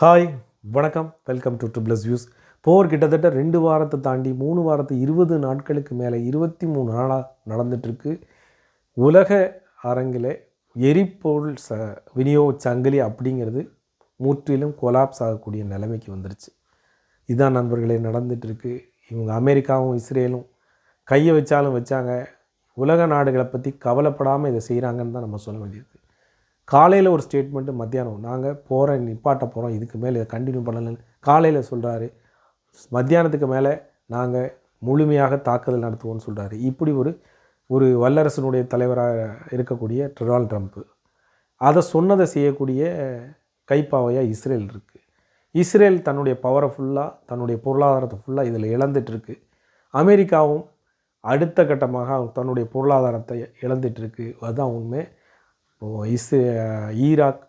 Hi, வணக்கம். Welcome to triples views. போர் கிட்டத்தட்ட 2 வாரத்தை தாண்டி 3 வாரத்து 20 நாட்களுக்கு மேலே 23 நாளாக நடந்துகிட்ருக்கு. உலக அரங்கில் எரிபொருள் விநியோக சங்கிலி அப்படிங்கிறது முற்றிலும் கொலாப்ஸ் ஆகக்கூடிய நிலைமைக்கு வந்துருச்சு. இதுதான் நண்பர்களே நடந்துகிட்ருக்கு. இவங்க அமெரிக்காவும் இஸ்ரேலும் கையை வச்சாலும் வச்சாங்க. உலக நாடுகளை பற்றி கவலைப்படாமல் இதை செய்கிறாங்கன்னு தான் நம்ம சொல்ல வேண்டியது. காலையில் ஒரு ஸ்டேட்மெண்ட்டு, மத்தியானம் நாங்கள் நிப்பாட்ட போகிறோம், இதுக்கு மேலே இதை கண்டினியூ பண்ணலன்னு காலையில் சொல்கிறாரு. மத்தியானத்துக்கு மேலே நாங்கள் முழுமையாக தாக்குதல் நடத்துவோம்னு சொல்கிறாரு. இப்படி ஒரு வல்லரசனுடைய தலைவராக இருக்கக்கூடிய டொனால்ட் ட்ரம்ப்பு அதை சொன்னதை செய்யக்கூடிய கைப்பாவையாக இஸ்ரேல் இருக்குது. இஸ்ரேல் தன்னுடைய பவரை ஃபுல்லாக, தன்னுடைய பொருளாதாரத்தை ஃபுல்லாக இதில் இழந்துட்டுருக்கு. அமெரிக்காவும் அடுத்த கட்டமாக தன்னுடைய பொருளாதாரத்தை இழந்துட்டுருக்கு. அதுதான் உண்மை. ஈராக்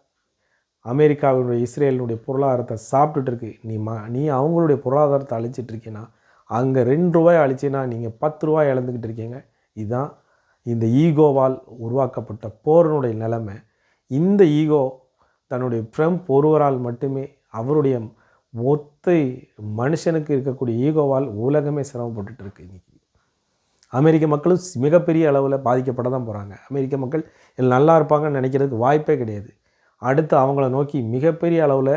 அமெரிக்காவினுடைய இஸ்ரேலினுடைய பொருளாதாரத்தை சாப்பிட்டுட்டு இருக்கு. நீ அவங்களுடைய பொருளாதாரத்தை அழிச்சிட்ருக்கீங்கன்னா, அங்கே 2 ரூபாய் அழிச்சின்னா நீங்கள் 10 ரூபாய் இழந்துக்கிட்டு இருக்கீங்க. இதுதான் இந்த ஈகோவால் உருவாக்கப்பட்ட போரினுடைய நிலைமை. இந்த ஈகோ தன்னுடைய ட்ரம்ப் ஒருவரால் மட்டுமே, அவருடைய மொத்த மனுஷனுக்கு இருக்கக்கூடிய ஈகோவால் உலகமே சிரமப்பட்டுருக்கு. இன்றைக்கி அமெரிக்க மக்களும் மிகப்பெரிய அளவில் பாதிக்கப்பட தான் போகிறாங்க. அமெரிக்க மக்கள் நல்லா இருப்பாங்கன்னு நினைக்கிறதுக்கு வாய்ப்பே கிடையாது. அடுத்து அவங்கள நோக்கி மிகப்பெரிய அளவில்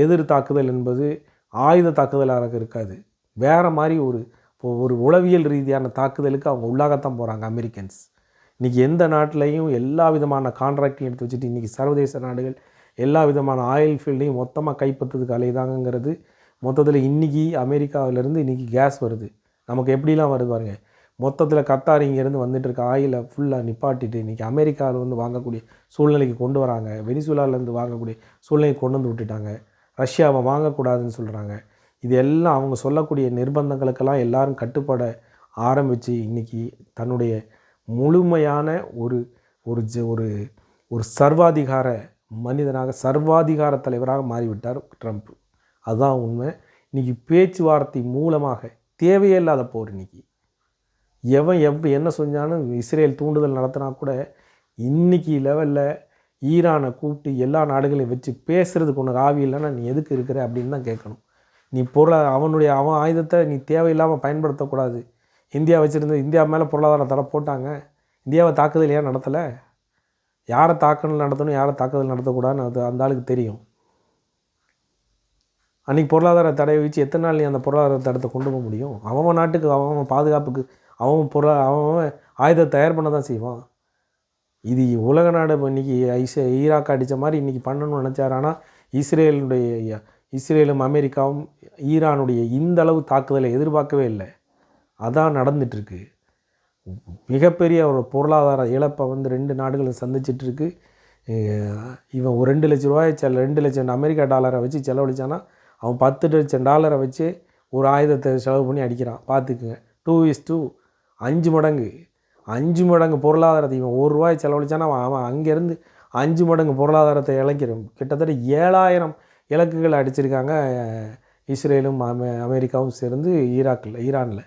எதிர் தாக்குதல் என்பது ஆயுத தாக்குதலாக இருக்காது. வேறு மாதிரி ஒரு உளவியல் ரீதியான தாக்குதலுக்கு அவங்க உள்ளாகத்தான் போகிறாங்க அமெரிக்கன்ஸ். இன்றைக்கி எந்த நாட்டிலையும் எல்லா விதமான கான்ட்ராக்டையும் எடுத்து வச்சுட்டு இன்றைக்கி சர்வதேச நாடுகள் எல்லா விதமான ஆயில் ஃபீல்டையும் மொத்தமாக கைப்பற்றுறதுக்கு அலைதாங்கிறது. மொத்தத்தில் இன்றைக்கி அமெரிக்காவிலேருந்து இன்றைக்கி கேஸ் வருது. நமக்கு எப்படிலாம் வருது பாருங்கள். மொத்தத்தில் கத்தார் இங்கேருந்து வந்துட்டு இருக்க ஆயிலை ஃபுல்லாக நிப்பாட்டிட்டு இன்றைக்கி அமெரிக்காவில் வாங்கக்கூடிய சூழ்நிலைக்கு கொண்டு வராங்க. வெனிசுலாவிலேருந்து வாங்கக்கூடிய சூழ்நிலைக்கு கொண்டு வந்து விட்டுட்டாங்க. ரஷ்யாவை வாங்கக்கூடாதுன்னு சொல்கிறாங்க. இது எல்லாம் அவங்க சொல்லக்கூடிய நிர்பந்தங்களுக்கெல்லாம் எல்லோரும் கட்டுப்பட ஆரம்பித்து இன்றைக்கி தன்னுடைய முழுமையான ஒரு ஒரு ஒரு சர்வாதிகார மனிதனாக, சர்வாதிகார தலைவராக மாறிவிட்டார் ட்ரம்ப். அதுதான் உண்மை. இன்றைக்கி பேச்சுவார்த்தை மூலமாக தேவையே இல்லாத போர். இன்றைக்கி எவன் என்ன செஞ்சாலும் இஸ்ரேல் தூண்டுதல் நடத்தினா கூட இன்றைக்கி லெவலில் ஈரானை கூப்பிட்டு எல்லா நாடுகளையும் வச்சு பேசுகிறதுக்கு உனக்கு ஆவி இல்லைன்னா நீ எதுக்கு இருக்கிற அப்படின்னு தான் கேட்கணும். நீ அவன் ஆயுதத்தை நீ தேவையில்லாமல் பயன்படுத்தக்கூடாது. இந்தியா வச்சுருந்து இந்தியா மேலே பொருளாதார தடை போட்டாங்க. இந்தியாவை தாக்குதல் ஏன் நடத்தலை? யாரை தாக்குதல் நடத்தணும், யாரை தாக்குதல் நடத்தக்கூடாதுன்னு அது அந்த ஆளுக்கு தெரியும். அன்றைக்கி பொருளாதார தடையை வச்சு எத்தனை நாள் நீ அந்த பொருளாதார தடத்தை கொண்டு போக முடியும்? அவன் நாட்டுக்கு அவன் பாதுகாப்புக்கு அவன் ஆயுதத்தை தயார் பண்ண தான் செய்வான். இது உலக நாடு இன்றைக்கி ஈராக் அடித்த மாதிரி இன்றைக்கி பண்ணணும்னு நினச்சார். ஆனால் இஸ்ரேலும் அமெரிக்காவும் ஈரானுடைய இந்த அளவு தாக்குதலை எதிர்பார்க்கவே இல்லை. அதான் நடந்துகிட்ருக்கு. மிகப்பெரிய ஒரு பொருளாதார இழப்பை 2 நாடுகளும் சந்திச்சிட்ருக்கு. இவன் ஒரு 2 லட்ச ரூபாய் 2 லட்சம் அமெரிக்கா டாலரை வச்சு செலவழித்தானா அவன் 10 லட்சம் டாலரை வச்சு ஒரு ஆயுதத்தை செலவு பண்ணி அடிக்கிறான். பார்த்துக்குங்க. 2:5 5 மடங்கு பொருளாதாரத்தை இவன் 1 ரூபாய் செலவழித்தானா அவன் அங்கேருந்து 5 மடங்கு பொருளாதாரத்தை இழக்கிறோம். கிட்டத்தட்ட 7000 இலக்குகள் அடிச்சிருக்காங்க இஸ்ரேலும் அமெரிக்காவும் சேர்ந்து ஈரானில்.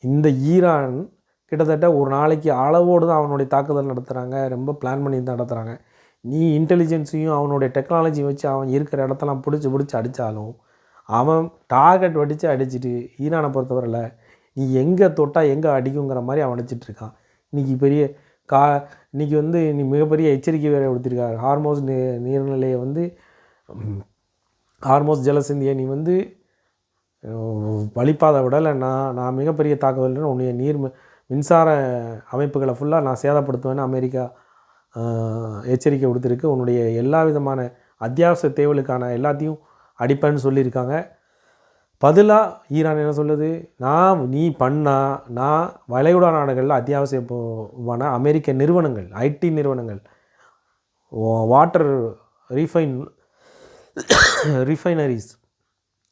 இந்த ஈரான் கிட்டத்தட்ட ஒரு நாளைக்கு அளவோடு தான் அவனுடைய தாக்குதல் நடத்துகிறாங்க. ரொம்ப பிளான் பண்ணி தான் நடத்துகிறாங்க. நீ இன்டெலிஜென்ஸையும் அவனுடைய டெக்னாலஜியும் வச்சு அவன் இருக்கிற இடத்தெல்லாம் பிடிச்சி அடித்தாலும் அவன் டார்கெட் வடித்து அடிச்சுட்டு ஈரானை பொறுத்தவரையில் நீ எங்கே தொட்டால் எங்கே அடிக்குங்கிற மாதிரி அவன் அடிச்சிட்ருக்கான். இன்றைக்கி இன்றைக்கி நீ மிகப்பெரிய எச்சரிக்கை வேறு கொடுத்துருக்காரு. ஹார்மோஸ் நீர்நிலையை ஹார்மோஸ் ஜலசந்தியை நீ வழிப்பாதை விடலை, நான் மிகப்பெரிய தாக்குதல்னு உன்னுடைய மின்சார அமைப்புகளை ஃபுல்லாக நான் சேதப்படுத்துவேன்னு அமெரிக்கா எச்சரிக்கை கொடுத்துருக்கு. உன்னுடைய எல்லா விதமான அத்தியாவசிய தேவைகளுக்கான எல்லாத்தையும் அடிப்பேன்னு சொல்லியிருக்காங்க. பதிலாக ஈரான் என்ன சொல்லுது? நான் வளைகுடா நாடுகளில் அத்தியாவசியமான அமெரிக்க நிறுவனங்கள், ஐடி நிறுவனங்கள், வாட்டர் ரிஃபைனரிஸ்,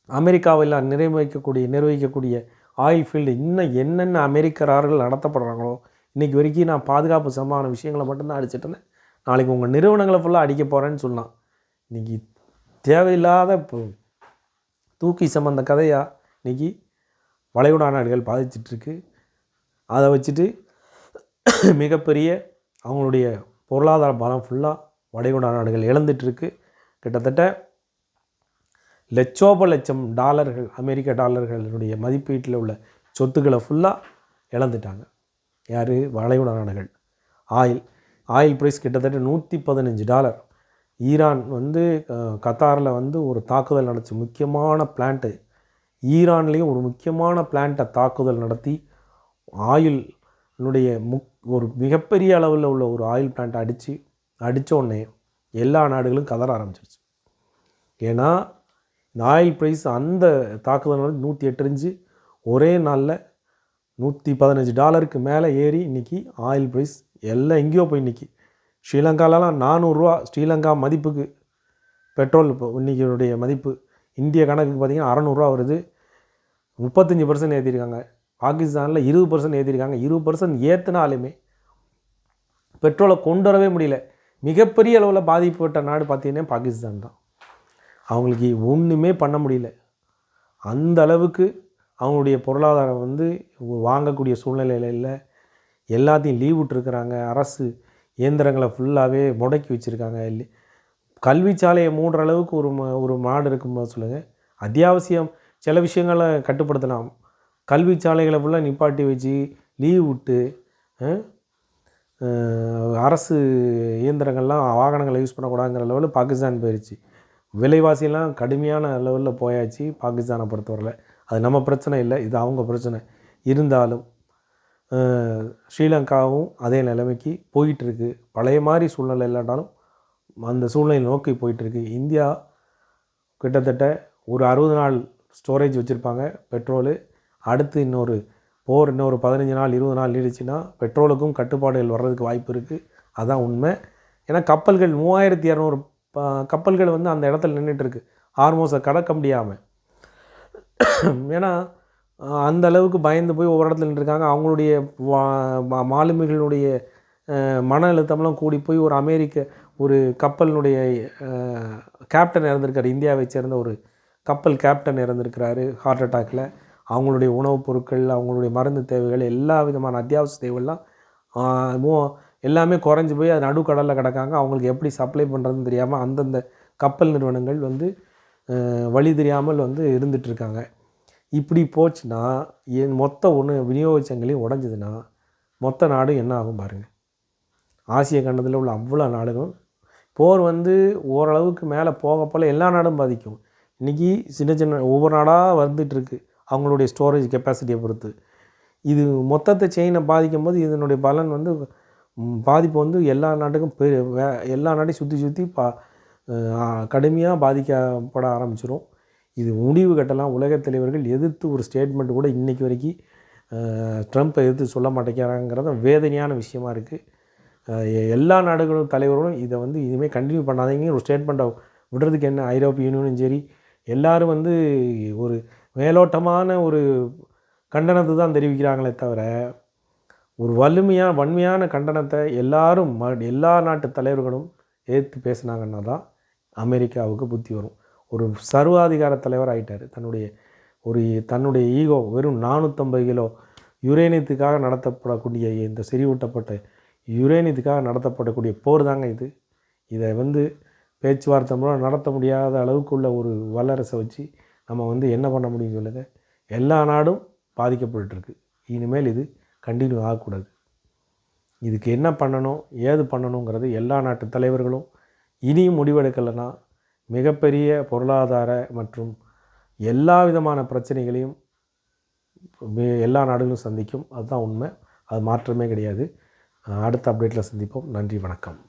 அமெரிக்காவில் நிர்வகிக்கக்கூடிய ஆயில் ஃபீல்டு, இன்னும் என்னென்ன அமெரிக்கர்கள் நடத்தப்படுறாங்களோ இன்றைக்கி வரைக்கும் நான் பாதுகாப்பு சம்பந்தமான விஷயங்களை மட்டும்தான் அடிச்சிட்டு இருந்தேன். நாளைக்கு உங்கள் நிறுவனங்களை ஃபுல்லாக அடிக்க போகிறேன்னு சொன்னான். இன்றைக்கி தேவையில்லாத தூக்கி சம்பந்த கதையாக இன்றைக்கி வளைகுடா நாடுகள் பாதிச்சிட்ருக்கு. அதை வச்சுட்டு மிகப்பெரிய அவங்களுடைய பொருளாதார பலம் ஃபுல்லாக வளைகுடா நாடுகள் இழந்துட்டுருக்கு. கிட்டத்தட்ட லட்சோப லட்சம் டாலர்கள், அமெரிக்க டாலர்களுடைய மதிப்பீட்டில் உள்ள சொத்துக்களை ஃபுல்லாக இழந்துட்டாங்க. யார்? வளைகுடா நாடுகள். ஆயில் ப்ரைஸ் கிட்டத்தட்ட $115. ஈரான் வந்து கத்தாரில் வந்து ஒரு தாக்குதல் நடத்தி, முக்கியமான பிளான்ட்டு, ஈரான்லேயும் ஒரு முக்கியமான பிளான்ட்டை தாக்குதல் நடத்தி ஆயிலுடைய ஒரு மிகப்பெரிய அளவில் உள்ள ஒரு ஆயில் பிளான்ட்டை அடித்த உடனே எல்லா நாடுகளும் கதற ஆரம்பிச்சிருச்சு. ஏன்னா இந்த ஆயில் ப்ரைஸ் அந்த தாக்குதல் வந்து 108 ஒரே நாளில் $115 மேலே ஏறி இன்றைக்கி ஆயில் ப்ரைஸ் எல்லாம் எங்கேயோ போய் இன்றைக்கி ஸ்ரீலங்காலலாம் $400 ஸ்ரீலங்கா மதிப்புக்கு பெட்ரோல் இப்போ இன்றைக்கியுடைய மதிப்பு இந்திய கணக்குக்கு பார்த்திங்கன்னா $600 வருது. 35% ஏற்றிருக்காங்க. பாகிஸ்தானில் 20% ஏற்றிருக்காங்க. 20% ஏற்றினாலுமே பெட்ரோலை கொண்டு வரவே முடியல. மிகப்பெரிய அளவில் பாதிக்கப்பட்ட நாடு பார்த்திங்கன்னா பாகிஸ்தான் தான். அவங்களுக்கு ஒன்றுமே பண்ண முடியல. அந்த அளவுக்கு அவங்களுடைய பொருளாதாரம் வந்து வாங்கக்கூடிய சூழ்நிலையில் இல்லை. எல்லாத்தையும் லீவ் விட்டுருக்குறாங்க. அரசு இயந்திரங்களை ஃபுல்லாகவே முடக்கி வச்சுருக்காங்க. கல்வி சாலையை மூடுற அளவுக்கு ஒரு நாடு இருக்கும்போது சொல்லுங்கள். அத்தியாவசியம் சில விஷயங்களை கட்டுப்படுத்தலாம். கல்வி சாலைகளை ஃபுல்லாக நிப்பாட்டி வச்சு லீவ் விட்டு அரசு இயந்திரங்கள்லாம் வாகனங்களை யூஸ் பண்ணக்கூடாதுங்கிற லெவலில் பாகிஸ்தான் போயிடுச்சு. விலைவாசியெல்லாம் கடுமையான லெவலில் போயாச்சு பாகிஸ்தானை பொறுத்தவரையில். அது நம்ம பிரச்சனை இல்லை, இது அவங்க பிரச்சனை. இருந்தாலும் ஸ்ரீலங்காவும் அதே நிலைமைக்கு போயிட்டுருக்கு. பழைய மாதிரி சூழ்நிலை இல்லாட்டாலும் அந்த சூழ்நிலை நோக்கி போயிட்டுருக்கு. இந்தியா கிட்டத்தட்ட ஒரு 60 நாள் ஸ்டோரேஜ் வச்சுருப்பாங்க பெட்ரோலு. அடுத்து இன்னொரு 15 நாள் 20 நாள் நீடிச்சுன்னா பெட்ரோலுக்கும் கட்டுப்பாடுகள் வர்றதுக்கு வாய்ப்பு இருக்குது. அதுதான் உண்மை. ஏன்னா கப்பல்கள் 3200 கப்பல்கள் வந்து அந்த இடத்துல நின்றுட்டுருக்கு, ஹார்மோஸை கடக்க முடியாமல். ஏன்னா அந்த அளவுக்கு பயந்து போய் ஒவ்வொரு இடத்துல நின்றுருக்காங்க. அவங்களுடைய மாலுமிகளுடைய மன அழுத்தம்லாம் கூடி போய் ஒரு அமெரிக்க ஒரு கப்பலினுடைய கேப்டன் இறந்துருக்கார். இந்தியாவை சேர்ந்த ஒரு கப்பல் கேப்டன் இறந்துருக்கிறாரு ஹார்ட் அட்டாக்கில். அவங்களுடைய உணவுப் பொருட்கள், அவங்களுடைய மருந்து தேவைகள், எல்லா விதமான அத்தியாவசிய தேவைகள்லாம் எல்லாமே குறைஞ்சி போய் அது நடுக்கடலில் கிடக்காங்க. அவங்களுக்கு எப்படி சப்ளை பண்ணுறதுன்னு தெரியாமல் அந்தந்த கப்பல் நிறுவனங்கள் வந்து வழி தெரியாமல் வந்து இருந்துகிட்ருக்காங்க. இப்படி போச்சுன்னா மொத்த விநியோக சங்கிலி உடஞ்சிதுன்னா மொத்த நாடும் என்ன ஆகும் பாருங்கள். ஆசிய கண்டத்தில் உள்ள அவ்வளோ நாடுகளும் போர் வந்து ஓரளவுக்கு மேலே போக போல் எல்லா நாடும் பாதிக்கும். இன்றைக்கி சின்ன சின்ன ஒவ்வொரு நாடாக வந்துட்டுருக்கு அவங்களுடைய ஸ்டோரேஜ் கெப்பாசிட்டியை பொறுத்து. இது மொத்தத்தை செயினை பாதிக்கும் போது இதனுடைய பலன் வந்து பாதிப்பு வந்து எல்லா நாட்டுக்கும் எல்லா நாட்டையும் சுற்றி கடுமையாக பாதிக்கப்பட ஆரம்பிச்சிடும். இது முடிவு கட்டலாம். உலகத் தலைவர்கள் எதிர்த்து ஒரு ஸ்டேட்மெண்ட் கூட இன்றைக்கி வரைக்கும் ட்ரம்ப்பை எதிர்த்து சொல்ல மாட்டேங்கிறாங்கிறது வேதனையான விஷயமா இருக்குது. எல்லா நாடுகளும் தலைவர்களும் இதை வந்து இனிமேல் கண்டினியூ பண்ணாதீங்க ஒரு ஸ்டேட்மெண்ட்டை விடுறதுக்கு என்ன, ஐரோப்பிய யூனியனும் சரி எல்லோரும் வந்து ஒரு மேலோட்டமான ஒரு கண்டனத்தை தான் தெரிவிக்கிறாங்களே தவிர ஒரு வன்மையான கண்டனத்தை எல்லா நாட்டு தலைவர்களும் ஏற்று பேசினாங்கன்னா தான் அமெரிக்காவுக்கு புத்தி வரும். ஒரு சர்வாதிகார தலைவர் ஆகிட்டார். தன்னுடைய ஈகோ வெறும் 450 கிலோ யுரேனியத்துக்காக நடத்தப்படக்கூடிய இந்த செறிவூட்டப்பட்ட யுரேனியத்துக்காக நடத்தப்படக்கூடிய போர் தாங்க இது. இதை வந்து பேச்சுவார்த்தை மூலம் நடத்த முடியாத அளவுக்கு உள்ள ஒரு வல்லரசை வச்சு நம்ம வந்து என்ன பண்ண முடியும் சொல்லுங்கள். எல்லா நாடும் பாதிக்கப்பட்டுருக்கு. இனிமேல் இது கண்டினியூ ஆகக்கூடாது. இதுக்கு என்ன பண்ணணும் ஏது பண்ணணுங்கிறது எல்லா நாட்டு தலைவர்களும் இனியும் முடிவெடுக்கலைன்னா மிகப்பெரிய பொருளாதார மற்றும் எல்லா விதமான பிரச்சனைகளையும் எல்லா நாடுகளும் சந்திக்கும். அதுதான் உண்மை. அது மாற்றமே கிடையாது. அடுத்த அப்டேட்டில் சந்திப்போம். நன்றி, வணக்கம்.